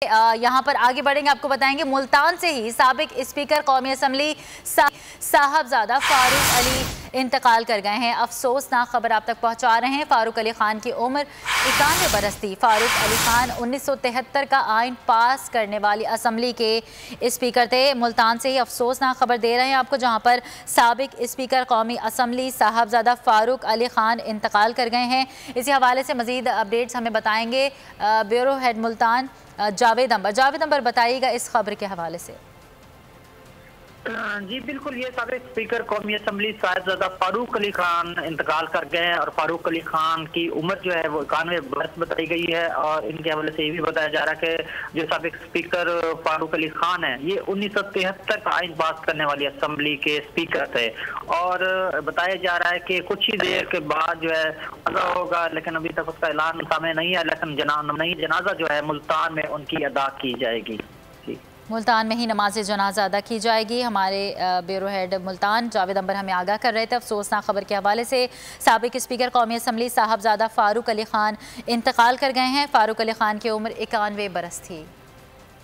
यहाँ पर आगे बढ़ेंगे, आपको बताएंगे मुल्तान से ही साबिक स्पीकर कौमी असम्बली साहबजादा फारूक अली इंतकाल कर गए हैं। अफसोसनाक खबर आप तक पहुँचा रहे हैं। फारूक अली खान की उम्र 91 बरस थी। फारूक अली खान 1973 का आइन पास करने वाली असम्बली के स्पीकर थे। मुल्तान से ही अफसोसनाक खबर दे रहे हैं आपको, जहाँ पर साबिक स्पीकर कौमी असम्बली साहबजादा फारूक अली खान इंतकाल कर गए हैं। इसी हवाले से मज़ीद अपडेट्स हमें बताएंगे ब्यूरो हेड मुल्तान जावेद अंबर बताइएगा इस खबर के हवाले से। जी बिल्कुल, ये साबिक स्पीकर कौमी असम्बली साहिबजादा फारूक अली खान इंतकाल कर गए हैं और फारूक अली खान की उम्र जो है वो 91 बरस बताई गई है। और इनके हवाले से ये भी बताया जा रहा है कि जो साबिक स्पीकर फारूक अली खान है ये 1973 का आइन पास करने वाली असम्बली के स्पीकर थे। और बताया जा रहा है कि कुछ ही देर के बाद जो है अदा होगा, लेकिन अभी तक उसका ऐलान सामने नहीं है। लेकिन जनाजा जो है मुल्तान में उनकी अदा की जाएगी। मुल्तान में ही नमाज जनाजा अदा की जाएगी। हमारे ब्यूरो हेड मुल्तान जावेद अंबर हमें आगाह कर रहे थे। अफसोसनाक खबर के हवाले से साबिक स्पीकर कौमी असम्बली साहबजादा फारूक अली खान इंतकाल कर गए हैं। फारूक अली खान की उम्र 91 बरस थी।